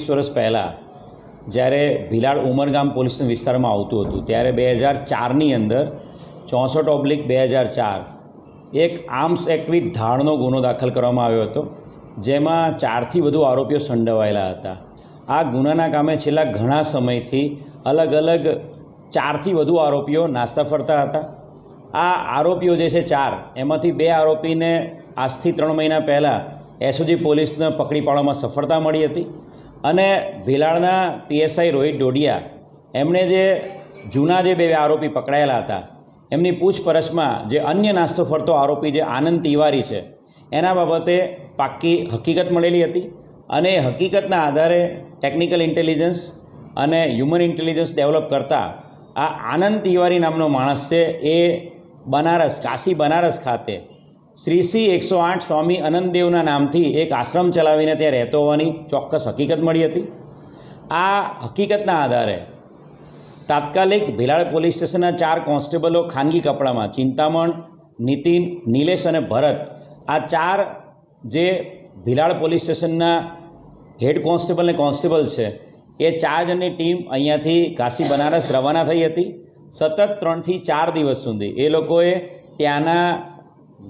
21 વર્ષ પહેલાં જ્યારે ભીલાડ ઉમરગામ પોલીસના વિસ્તારમાં આવતું હતું ત્યારે 2004ની અંદર 64/2004 એક આર્મ્સ એક્ટ વિથ ધાડનો ગુનો દાખલ કરવામાં આવ્યો હતો, જેમાં 4થી વધુ આરોપીઓ સંડોવાયેલા હતા. આ ગુનાના કામે છેલ્લા ઘણા સમયથી અલગ અલગ 4થી વધુ આરોપીઓ નાસ્તા ફરતા હતા. આ આરોપીઓ જે છે 4, એમાંથી 2 આરોપીને આજથી 3 મહિના પહેલાં એસઓજી પોલીસને પકડી પાડવામાં સફળતા મળી હતી અને ભીલાડના પીએસઆઈ રોહિત ડોડિયા એમણે જે જૂના જે 2 આરોપી પકડાયેલા હતા એમની પૂછપરછમાં જે અન્ય નાસ્તો ફરતો આરોપી જે આનંદ તિવારી છે એના બાબતે પાક્કી હકીકત મળેલી હતી અને એ હકીકતના આધારે ટેકનિકલ ઇન્ટેલિજન્સ અને હ્યુમન ઇન્ટેલિજન્સ ડેવલપ કરતા આ આનંદ તિવારી નામનો માણસ છે એ બનારસ, કાશી બનારસ ખાતે શ્રી 108 સ્વામી અનંતદેવના નામથી એક આશ્રમ ચલાવીને ત્યાં રહેતો હોવાની ચોક્કસ હકીકત મળી હતી. આ હકીકતના આધારે તાત્કાલિક ભીલાડ પોલીસ સ્ટેશનના 4 કોન્સ્ટેબલો ખાનગી કપડામાં ચિંતામણ, નીતિન, નિલેશ અને ભરત, આ 4 જે ભીલાડ પોલીસ સ્ટેશનના હેડ કોન્સ્ટેબલ અને કોન્સ્ટેબલ છે એ 4 જણની ટીમ અહીંયાથી કાશી બનારસ રવાના થઈ હતી. સતત 3 થી 4 દિવસ સુધી એ લોકોએ ત્યાંના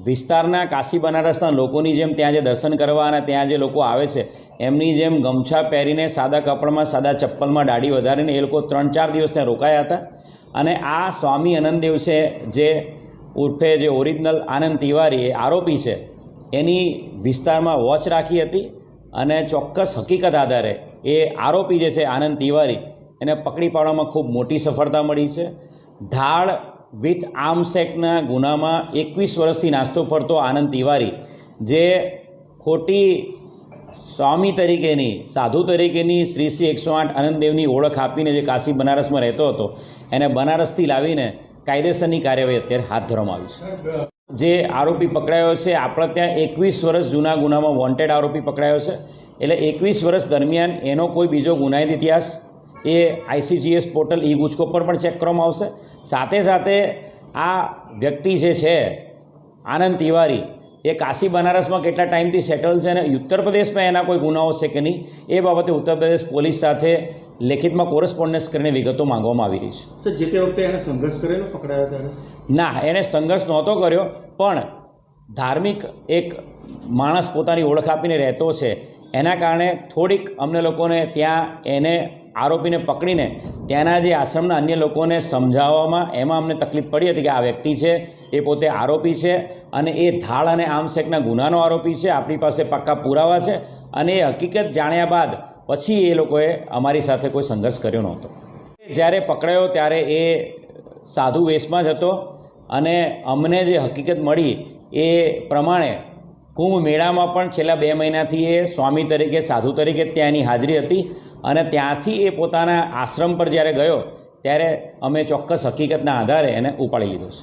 વિસ્તારના કાશી બનારસના લોકોની જેમ ત્યાં જે દર્શન કરવા અને ત્યાં જે લોકો આવે છે એમની જેમ ગમછા પહેરીને સાદા કપડામાં, સાદા ચપ્પલમાં દાઢી વધારીને એ લોકો 3-4 દિવસ ત્યાં રોકાયા હતા. અને આ સ્વામી આનંદદેવ છે જે ઉર્ફે જે ઓરિજિનલ આનંદ તિવારી એ આરોપી છે એની વિસ્તારમાં વોચ રાખી હતી અને ચોક્કસ હકીકત આધારે એ આરોપી જે છે આનંદ તિવારી એને પકડી પાડવામાં ખૂબ મોટી સફળતા મળી છે. ધાડ વિથ આર્મ્સ એક્ટના ગુનામાં 21 વર્ષથી નાસ્તો ફરતો આનંદ તિવારી જે ખોટી સ્વામી તરીકેની, સાધુ તરીકેની શ્રી 108 આનંદદેવની ઓળખ આપીને જે કાશી બનારસમાં રહેતો હતો એને બનારસથી લાવીને કાયદેસરની કાર્યવાહી અત્યારે હાથ ધરવામાં આવી છે. જે આરોપી પકડાયો છે આપણે ત્યાં 21 વર્ષ જૂના ગુનામાં વોન્ટેડ આરોપી પકડાયો છે. એટલે 21 વર્ષ દરમિયાન એનો કોઈ બીજો ગુનાહિત ઇતિહાસ એ ICGS પોર્ટલ ઈ ગુજકો પર પણ ચેક કરવામાં આવશે. સાથે સાથે આ વ્યક્તિ જે છે આનંદ તિવારી એ કાશી બનારસમાં કેટલા ટાઈમથી સેટલ છે અને ઉત્તર પ્રદેશમાં એના કોઈ ગુનાઓ છે કે નહીં એ બાબતે ઉત્તર પ્રદેશ પોલીસ સાથે લેખિતમાં કોરસ્પોન્ડન્સ કરીને વિગતો માંગવામાં આવી રહી છે. સર, જે તે વખતે એને સંઘર્ષ કરેલો પકડાયો ત્યારે? ના, એને સંઘર્ષ નહોતો કર્યો, પણ ધાર્મિક એક માણસ પોતાની ઓળખ આપીને રહેતો છે એના કારણે થોડીક અમને લોકોને ત્યાં એને આરોપીને પકડીને ત્યાંના જે આશ્રમના અન્ય લોકોને સમજાવવામાં એમાં અમને તકલીફ પડી હતી કે આ વ્યક્તિ છે એ પોતે આરોપી છે અને એ ધાડ અને આર્મ્સ એક્ટના ગુનાનો આરોપી છે. આપણી પાસે પાક્કા પુરાવા છે અને એ હકીકત જાણ્યા બાદ પછી એ લોકોએ અમારી સાથે કોઈ સંઘર્ષ કર્યો નહોતો. જ્યારે પકડાયો ત્યારે એ સાધુ વેશમાં જ હતો અને અમને જે હકીકત મળી એ પ્રમાણે કુંભ મેળામાં પણ છેલ્લા 2 મહિનાથી એ સ્વામી તરીકે, સાધુ તરીકે ત્યાં એની હાજરી હતી અને ત્યાંથી એ પોતાના આશ્રમ પર જ્યારે ગયો ત્યારે અમે ચોક્કસ હકીકતના આધારે એને ઉપાડી લીધો છે.